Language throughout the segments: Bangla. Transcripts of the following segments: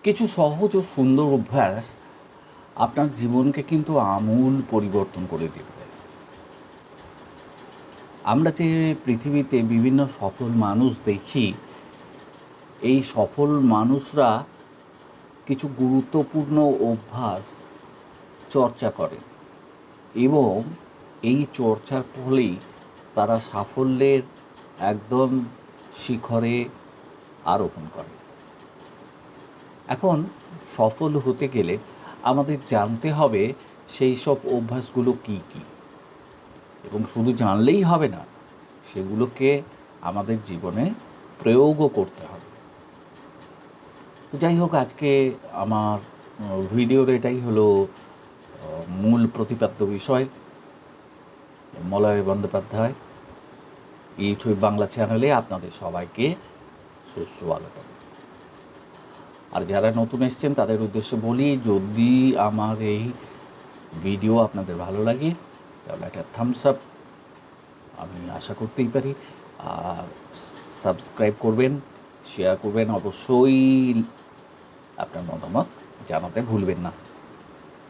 কিছু সহজ ও সুন্দর অভ্যাস আপনার জীবনকে কিন্তু আমূল পরিবর্তন করে দিতে পারে। আমরা যে পৃথিবীতে বিভিন্ন সফল মানুষ দেখি, এই সফল মানুষরা কিছু গুরুত্বপূর্ণ অভ্যাস চর্চা করেন এবং এই চর্চার ফলেই তারা সাফল্যের একদম শিখরে আরোহণ করে। এখন সফল হতে গেলে আমাদের জানতে হবে সেই সব অভ্যাসগুলো কী কী, এবং শুধু জানলেই হবে না, সেগুলোকে আমাদের জীবনে প্রয়োগও করতে হবে। তো যাই হোক, আজকে আমার ভিডিওর এটাই হলো মূল প্রতিপাদ্য বিষয়। মলয় বন্দ্যোপাধ্যায় ইউটিউব বাংলা চ্যানেলে আপনাদের সবাইকে সুস্বাগতম। আর যারা নতুন এসছেন তাদের উদ্দেশ্যে বলি, যদি আমার এই ভিডিও আপনাদের ভালো লাগে তাহলে একটা থামস আপ আমি আশা করতেই পারি। আর সাবস্ক্রাইব করবেন, শেয়ার করবেন, অবশ্যই আপনার মতামত জানাতে ভুলবেন না।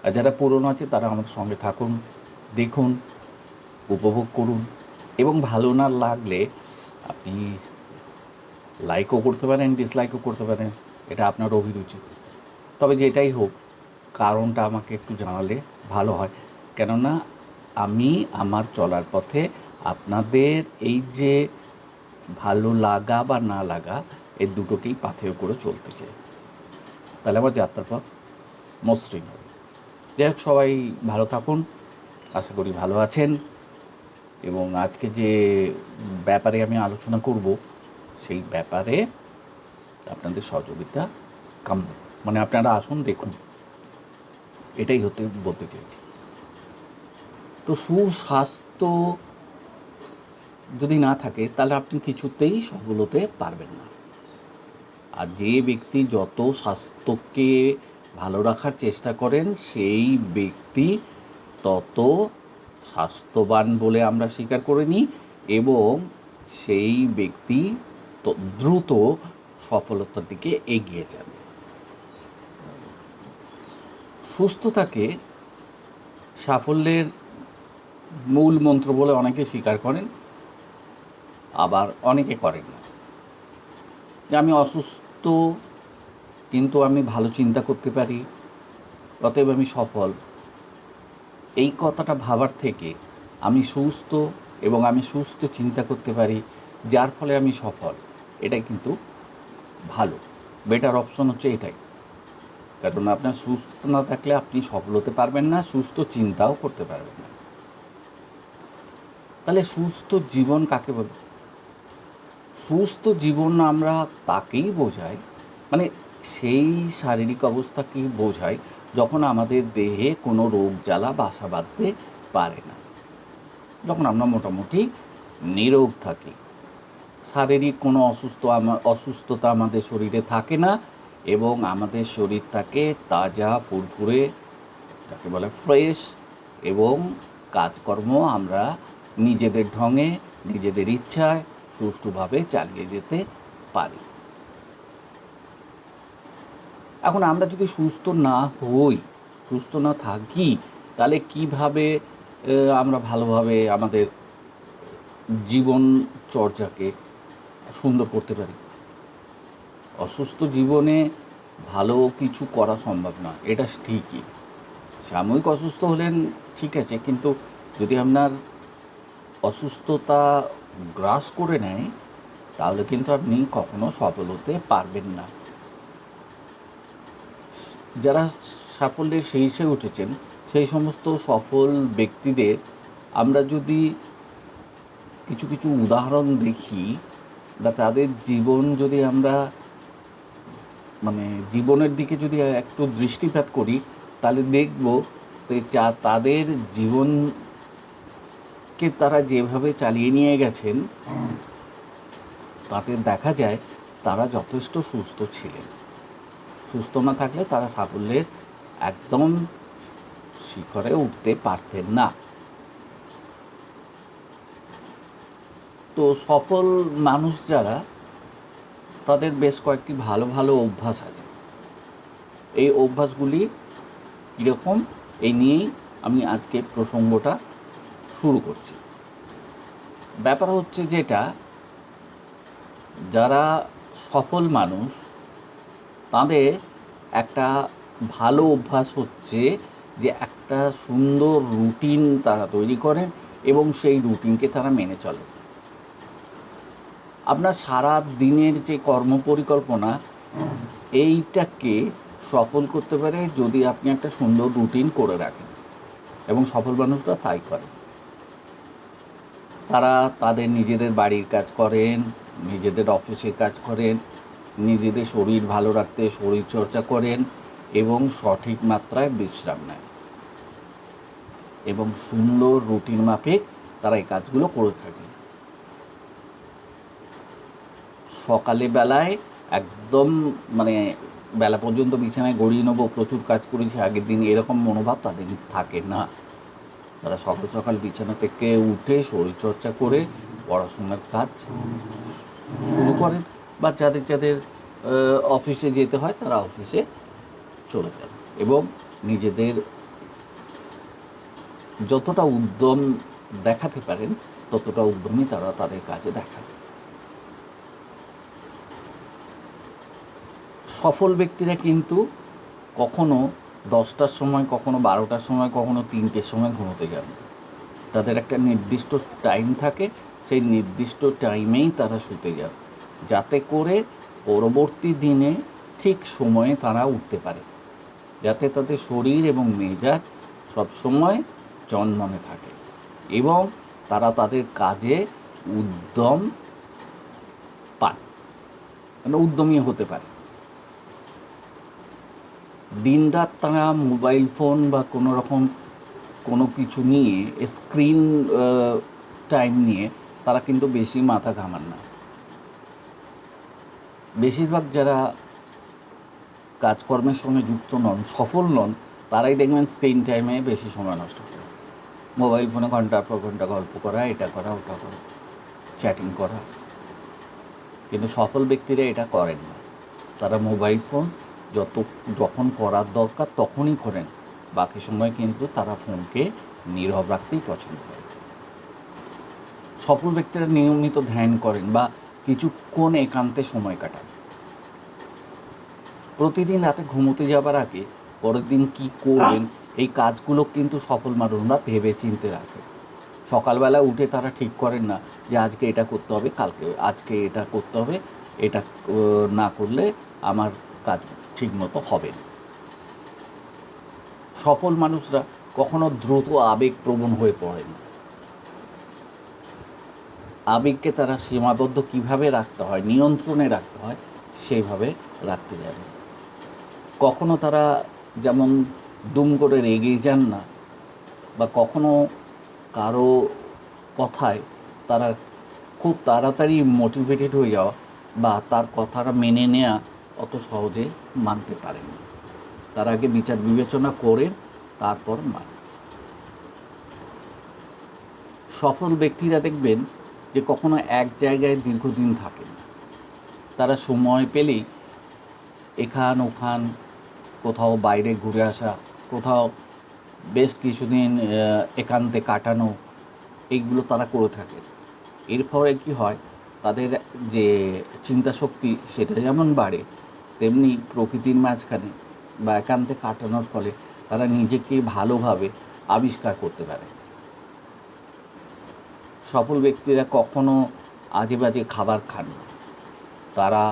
আর যারা পুরনো আছে তারা আমাদের সঙ্গে থাকুন, দেখুন, উপভোগ করুন, এবং ভালো না লাগলে আপনি লাইকও করতে পারেন, ডিসলাইকও করতে পারেন, এটা আপনার অভিরুচি। তবে যেটাই হোক, কারণটা আমাকে একটু জানালে ভালো হয়, কেননা আমি আমার চলার পথে আপনাদের এই যে ভালো লাগা বা না লাগা, এই দুটোকেই পাথেয় করে চলতে চাই। তাহলে আমার যাত্রার পথ মসৃণ হবে। যাই হোক, সবাই ভালো থাকুন, আশা করি ভালো আছেন। এবং আজকে যে ব্যাপারে আমি আলোচনা করব, সেই ব্যাপারে আপনাদের সহযোগিতা কাম্য। মানে আপনারা আসুন, দেখুন, এটাই বলতে চাইছি। তো সুস্বাস্থ্য যদি না থাকে তাহলে আপনি কিছুতেই সফল হতে পারবেন না। আর যে ব্যক্তি যত স্বাস্থ্যকে ভালো রাখার চেষ্টা করেন, সেই ব্যক্তি তত স্বাস্থ্যবান বলে আমরা স্বীকার করে নিই, এবং সেই ব্যক্তি দ্রুত সফলতার দিকে এগিয়ে যান। সুস্থতাকে সাফল্যের মূল মন্ত্র বলে অনেকে স্বীকার করেন, আবার অনেকে করেন না। যে আমি অসুস্থ কিন্তু আমি ভালো চিন্তা করতে পারি, অতএব আমি সফল। এই কথাটা ভাবার থেকে আমি সুস্থ এবং আমি সুস্থ চিন্তা করতে পারি, যার ফলে আমি সফল, এটাই কিন্তু ভালো, বেটার অপশন হচ্ছে এটাই। কারণ আপনার সুস্থ না থাকলে আপনি সফল হতে পারবেন না, সুস্থ চিন্তাও করতে পারবেন না। তাহলে সুস্থ জীবন কাকে বলে? সুস্থ জীবন আমরা তাকেই বোঝাই, মানে সেই শারীরিক অবস্থাকেই বোঝায় যখন আমাদের দেহে কোনো রোগ জ্বালা বাসা বাঁধতে পারে না, যখন আমরা মোটামুটি নিরোগ থাকি, শারীরিক কোনো অসুস্থতা আমাদের শরীরে থাকে না, এবং আমাদের শরীর থাকে তাজা, ফুরফুরে, যাকে বলে ফ্রেশ, এবং কাজকর্ম আমরা নিজেদের ঢঙে, নিজেদের ইচ্ছায় সুষ্ঠুভাবে চালিয়ে যেতে পারি। এখন আমরা যদি সুস্থ না হই, সুস্থ না থাকি, তাহলে কিভাবে আমরা ভালোভাবে আমাদের জীবন চর্চাকে সুন্দর করতে পারি? অসুস্থ জীবনে ভালো কিছু করা সম্ভব না, এটা ঠিকই। সাময়িক অসুস্থ হলেন ঠিক আছে, কিন্তু যদি আপনার অসুস্থতা গ্রাস করে নেয়, তাহলে কিন্তু আপনি কখনো সফল হতে পারবেন না। যারা সাফল্যের শীর্ষে উঠেছেন, সেই সমস্ত সফল ব্যক্তিদের আমরা যদি কিছু কিছু উদাহরণ দেখি, বা তাদের জীবন যদি আমরা মানে জীবনের দিকে যদি একটু দৃষ্টিপাত করি, তাহলে দেখব যে তাদের জীবনকে তারা যেভাবে চালিয়ে নিয়ে গেছেন, তাতে দেখা যায় তারা যথেষ্ট সুস্থ ছিলেন। সুস্থ না থাকলে তারা সাফল্যের একদম শিখরে উঠতে পারতেন না। তো সফল মানুষ যারা, তাদের বেশ কয়েকটি ভালো ভালো অভ্যাস আছে। এই অভ্যাসগুলি কীরকম, এই নিয়েই আমি আজকে প্রসঙ্গটা শুরু করছি। ব্যাপার হচ্ছে যেটা, যারা সফল মানুষ তাদের একটা ভালো অভ্যাস হচ্ছে যে একটা সুন্দর রুটিন তারা তৈরি করেন এবং সেই রুটিনকে তারা মেনে চলে। আপনার সারা দিনের যে কর্মপরিকল্পনা, এইটাকে সফল করতে পারে যদি আপনি একটা সুন্দর রুটিন করে রাখেন, এবং সফল মানুষরা তাই করে। তারা তাদের নিজেদের বাড়ির কাজ করেন, নিজেদের অফিসের কাজ করেন, নিজেদের শরীর ভালো রাখতে শরীরচর্চা করেন এবং সঠিক মাত্রায় বিশ্রাম নেন, এবং সুন্দর রুটিন মাফিক তারা এই কাজগুলো করে থাকে। সকালে বেলায় একদম বেলা পর্যন্ত বিছানায় গড়িয়ে নেবো, প্রচুর কাজ করেছি আগের দিন, এরকম মনোভাব তাদের থাকে না। তারা সকাল সকাল বিছানা থেকে উঠে শরীরচর্চা করে পড়াশোনার কাজ শুরু করেন, বা যাদের যাদের অফিসে যেতে হয় তারা অফিসে চলে যান, এবং নিজেদের যতটা উদ্যম দেখাতে পারেন ততটা উদ্যমই তারা তাদের কাজে দেখান। সফল ব্যক্তিরা কিন্তু কখনো 10টার সময়, কখনো 12টার সময়, কখনো 3টের সময় ঘুমোতে যান। তাদের একটা নির্দিষ্ট টাইম থাকে, সেই নির্দিষ্ট টাইমেই তারা শুতে যান, যাতে করে পরবর্তী দিনে ঠিক সময়ে তারা উঠতে পারে, যাতে তাদের শরীর এবং মেজাজ সবসময় চনমনে থাকে এবং তারা তাদের কাজে উদ্যম পান, উদ্যমী হতে পারে। দিনরাত তারা মোবাইল ফোন বা কোনো কিছু নিয়ে, স্ক্রিন টাইম নিয়ে তারা কিন্তু বেশি মাথা ঘামান না। বেশিরভাগ যারা কাজকর্মের সঙ্গে যুক্ত নন, সফল নন, তারাই দেখবেন স্ক্রিন টাইমে বেশি সময় নষ্ট করে। মোবাইল ফোনে ঘন্টার পর ঘন্টা গল্প করা, এটা করা, ওটা করা, চ্যাটিং করা। কিন্তু সফল ব্যক্তিরা এটা করেন না। তারা মোবাইল ফোন যখন করার দরকার তখনই করেন, বাকি সময় কিন্তু তারা ফোনকে নীরব রাখতেই পছন্দ করে। সফল ব্যক্তিরা নিয়মিত ধ্যান করেন বা কিছুক্ষণ একান্তে সময় কাটান। প্রতিদিন রাতে ঘুমোতে যাবার আগে পরের দিন কী করবেন এই কাজগুলো কিন্তু সফল মানুষরা ভেবে চিনতে রাখে। সকালবেলা উঠে তারা ঠিক করেন না যে আজকে এটা করতে হবে, আজকে এটা করতে হবে, এটা না করলে আমার কাজ ঠিকমতো হবে না। সফল মানুষরা কখনো দ্রুত আবেগপ্রবণ হয়ে পড়েন। আবেগকে তারা সীমাবদ্ধ কিভাবে রাখতে হয়, নিয়ন্ত্রণে রাখতে হয়, সেইভাবে রাখতে জানে। কখনো তারা যেমন দুম করে রেগে যান না, বা কখনো কারো কথায় তারা খুব তাড়াতাড়ি মোটিভেটেড হয়ে যাওয়া বা তার কথাটা মেনে নেওয়া অত সহজে মানতে পারেন না। তার আগে বিচার বিবেচনা করেন, তারপর মানে। সফল ব্যক্তিরা দেখবেন যে কখনো এক জায়গায় দীর্ঘদিন থাকেন। তারা সময় পেলেই এখান ওখান কোথাও বাইরে ঘুরে আসা, কোথাও বেশ কিছুদিন একান্তে কাটানো, এইগুলো তারা করে থাকে। এর ফলে কী হয়, তাদের যে চিন্তা শক্তি সেটা যেমন বাড়ে, তেমনি প্রকৃতির মাঝখানে বা একান্তে কাটানোর ফলে তারা নিজেকে ভালোভাবে আবিষ্কার করতে পারে। সফল ব্যক্তিরা কখনো আজে বাজে খাবার খান না। তারা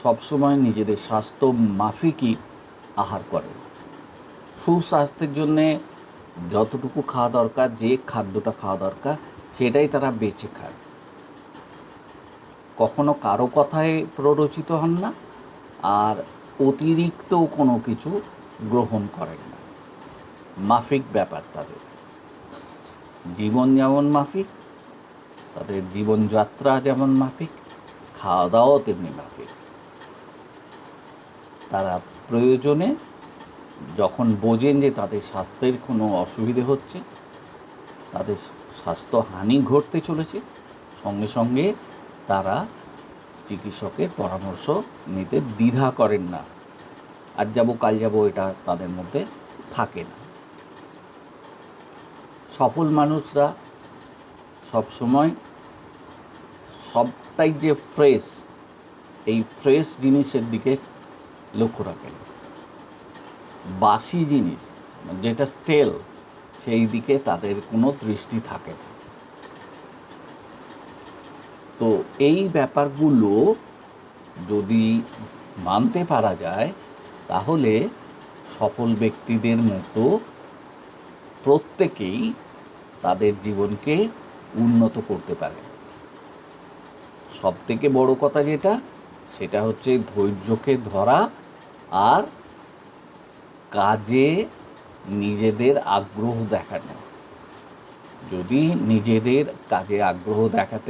সবসময় নিজেদের স্বাস্থ্য মাফিকই আহার করেন। সুস্বাস্থ্যের জন্যে যতটুকু খাওয়া দরকার, যে খাদ্যটা খাওয়া দরকার, সেটাই তারা বেছে খায়। কখনো কারো কথায় প্ররোচিত হন না, আর অতিরিক্ত কোনো কিছু গ্রহণ করেন না। মাফিক ব্যাপার তাদের, জীবন যেমন মাফিক, তাদের জীবনযাত্রা যেমন মাফিক, খাওয়া দাওয়াও তেমনি মাফিক। তারা প্রয়োজনে যখন বোঝেন যে তাদের স্বাস্থ্যের কোনো অসুবিধে হচ্ছে, তাদের স্বাস্থ্যহানি ঘটতে চলেছে, সঙ্গে সঙ্গে তারা চিকিৎসকের পরামর্শ নিতে দ্বিধা করেন না। আজ যাবো কাল যাবো এটা তাদের মধ্যে থাকে না। সফল মানুষরা সবসময় সবটাই যে ফ্রেশ, এই ফ্রেশ জিনিসের দিকে লক্ষ্য রাখেন। বাসি জিনিস যেটা স্টেল, সেই দিকে তাদের কোনো দৃষ্টি থাকে না। তো এই ব্যাপারগুলো যদি মানতে পারা যায়, তাহলে সফল ব্যক্তিদের মতো প্রত্যেকেই তাদের জীবনকে উন্নত করতে পারে। সবথেকে বড় কথা যেটা, সেটা হচ্ছে ধৈর্যকে ধরা আর কাজে নিজেদের আগ্রহ দেখানো। যদি নিজেদের কাজে আগ্রহ দেখাতে